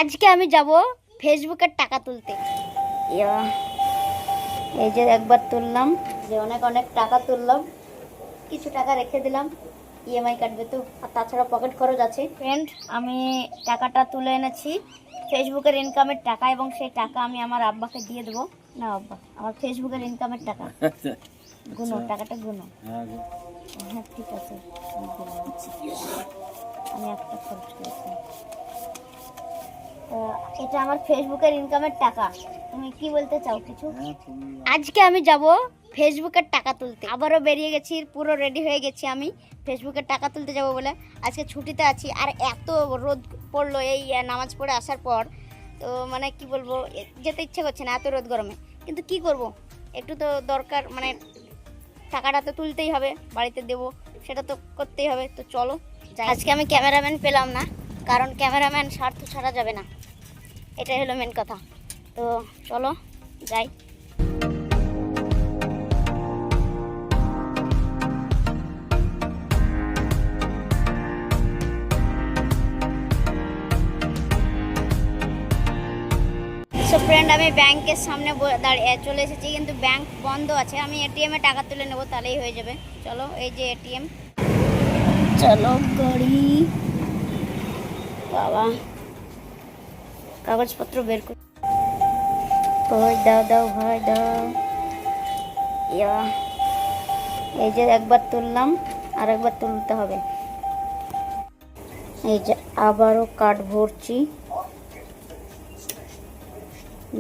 আজকে আমি যাব ফেসবুকের টাকা তুলতে। ইয়া, এই যে একবার তুললাম, যে অনেক অনেক টাকা তুললাম, কিছু টাকা রেখে দিলাম, ইএমআই কাটবে তো, আর তাছাড়া পকেট খরচ আছে। ফ্রেন্ড, আমি টাকাটা তুলে এনেছি ফেসবুকের ইনকামের টাকা, এবং সেই টাকা আমি আমার আব্বাকে দিয়ে দেবো। না আব্বা, আমার ফেসবুকের ইনকামের টাকা। গুনো, টাকাটা গুনো। হ্যাঁ ঠিক আছে, আমি একটা খরচ করেছি। এটা আমার ফেসবুকের ইনকামের টাকা। তুমি কি বলতে চাও কিছু? আজকে আমি যাব ফেসবুকের টাকা তুলতে। আবারও বেরিয়ে গেছি, পুরো রেডি হয়ে গেছি আমি ফেসবুকের টাকা তুলতে যাব বলে। আজকে ছুটিতে আছি, আর এত রোদ পড়লো এই নামাজ পড়ে আসার পর, তো মানে কি বলবো, যেতে ইচ্ছে করছে না এত রোদ গরমে। কিন্তু কি করব, একটু তো দরকার, মানে টাকাটা তো তুলতেই হবে, বাড়িতে দেবো, সেটা তো করতেই হবে। তো চলো যাই। আজকে আমি ক্যামেরাম্যান পেলাম না, কারণ ক্যামেরাম্যান স্বার্থ ছাড়া যাবে না, এটাই হলো মেন কথা। তো চলো যাই। সো ফ্রেন্ড, আমি ব্যাংকের সামনে দাঁড়িয়ে চলে এসেছি, কিন্তু ব্যাংক বন্ধ আছে। আমি এটিএমে টাকা তুলে নেবো, তাহলেই হয়ে যাবে। চলো, এই যে এটিএম। চলো গাড়ি, বাবা কাগজপত্র বের কর, ভাই দাও দাও, ভাই দাও। ইয়া, এই যে একবার তুললাম, আর একবার তুলতে হবে। এই যে আবারও কার্ড ভরছি,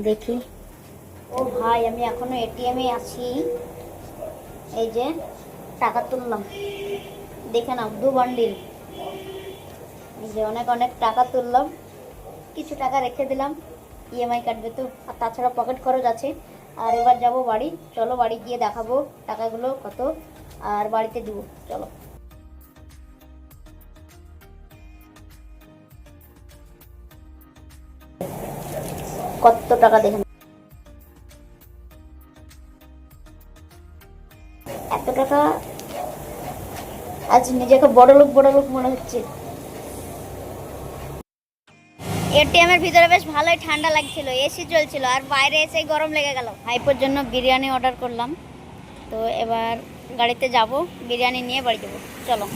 দেখি। ও ভাই, আমি এখনো এটিএমে আছি। এই যে টাকা তুললাম, দেখে নাও, 2 বান্ডিল। এই যে অনেক অনেক টাকা তুললাম, কিছু টাকা রেখে দিলাম, ইএমআই কাটবে তো, আর তাছাড়া পকেট খরচ আছে। আর এবার যাব বাড়ি। চলো বাড়ি গিয়ে দেখাবো টাকাগুলো কত, আর বাড়িতে দিব। চলো। কত টাকা দেখেন, এত টাকা। আজ নিজেকে বড় লোক মনে হচ্ছে। এটিএম এর ভিতরে বেশ ভালোই ঠান্ডা লাগছিল, এসি চলছিল, আর বাইরে এসে গরম লেগে গেল। ভাইপোর জন্য বিরিয়ানি অর্ডার করলাম, তো এবার গাড়িতে যাব, বিরিয়ানি নিয়ে বাড়ি যাবো। চলো।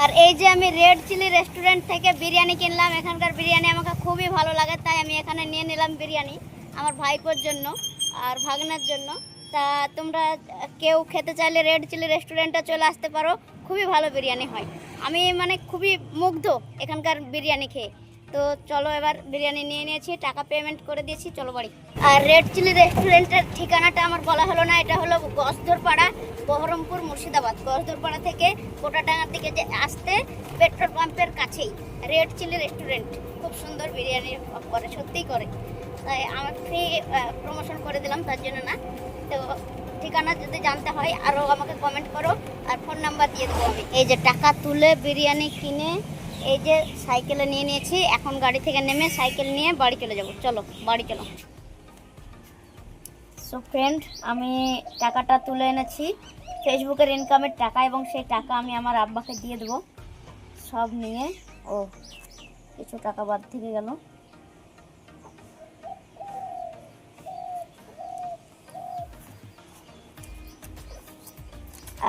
আর এই যে আমি রেড চিলি রেস্টুরেন্ট থেকে বিরিয়ানি কিনলাম। এখানকার বিরিয়ানি আমাকে খুবই ভালো লাগে, তাই আমি এখানে নিয়ে নিলাম বিরিয়ানি আমার ভাইপোর জন্য আর ভাগনার জন্য। তা তোমরা কেউ খেতে চাইলে রেড চিলি রেস্টুরেন্টে চলে আসতে পারো, খুবই ভালো বিরিয়ানি হয়। আমি মানে খুবই মুগ্ধ এখানকার বিরিয়ানি খেয়ে। তো চলো, এবার বিরিয়ানি নিয়ে নিয়েছি, টাকা পেমেন্ট করে দিয়েছি, চলো বাড়ি। আর রেড চিলি রেস্টুরেন্টের ঠিকানাটা আমার বলা হলো না, এটা হলো গসদরপাড়া, বহরমপুর, মুর্শিদাবাদ। গসদরপাড়া থেকে কোটাডাঙ্গার দিকে যে আসতে পেট্রোল পাম্পের কাছেই রেড চিলি রেস্টুরেন্ট। খুব সুন্দর বিরিয়ানি করে, সত্যিই করে। তাই আমার ফ্রি প্রমোশন করে দিলাম, তার জন্য না। তো ঠিকানা যদি জানতে হয় আরও আমাকে কমেন্ট করো, আর ফোন নাম্বার দিয়ে দেবো আমি। এই যে টাকা তুলে বিরিয়ানি কিনে এই যে সাইকেলে নিয়ে নিয়েছি, এখন গাড়ি থেকে নেমে সাইকেল নিয়ে বাড়ি চলে যাব। চলো বাড়ি চলো। সো ফ্রেন্ড, আমি টাকাটা তুলে এনেছি ফেসবুকের ইনকামের টাকা, এবং সেই টাকা আমি আমার আব্বাকে দিয়ে দেবো সব নিয়ে। ও কিছু টাকা বাদ থেকে গেল।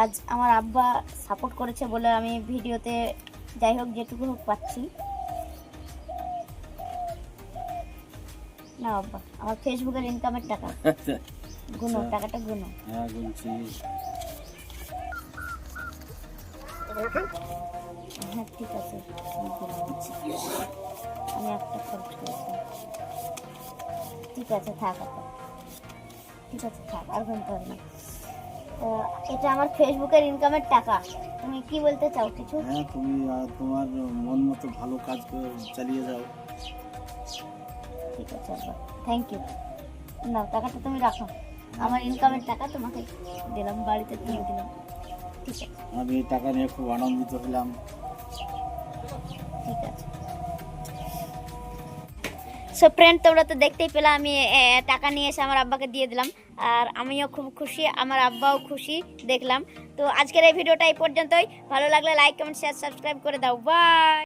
আজ আমার আব্বা সাপোর্ট করেছে বলে আমি ভিডিওতে যাই হোক যেটুকু হোক পাচ্ছি। না আব্বা, আমার ফেসবুকের ইনকামের টাকা। গুনো, টাকাটা গুনো। হ্যাঁ গুনছি। হ্যাঁ ঠিক আছে, আমি একটা খরচ করেছি। ঠিক আছে থাক আপা, ঠিক আছে থাক, আর গুনতে হবে না। এটা আমার ফেসবুকের ইনকামের টাকা। তুমি কি বলতে চাও কিছু? হ্যাঁ, তুমি তোমার মন মতো ভালো কাজ করে চালিয়ে যাও। ঠিক আছে আব্বা, থ্যাংক ইউ। নাও টাকাটা তুমি রাখো, আমার ইনকামের টাকা তোমাকে দিলাম, বাড়িতে দিয়ে দিলাম। ঠিক আছে, আমি এই টাকা নিয়ে খুব আনন্দিত হলাম। ঠিক আছে। সো ফ্রেন্ড, তোমরা তো দেখতেই পেলে আমি টাকা নিয়ে এসে আমার আব্বাকে দিয়ে দিলাম, আর আমিও খুব খুশি, আমার আব্বাও খুশি দেখলাম। তো আজকের এই ভিডিওটা এই পর্যন্তই। ভালো লাগলে লাইক, কমেন্ট, শেয়ার, সাবস্ক্রাইব করে দাও। বাই।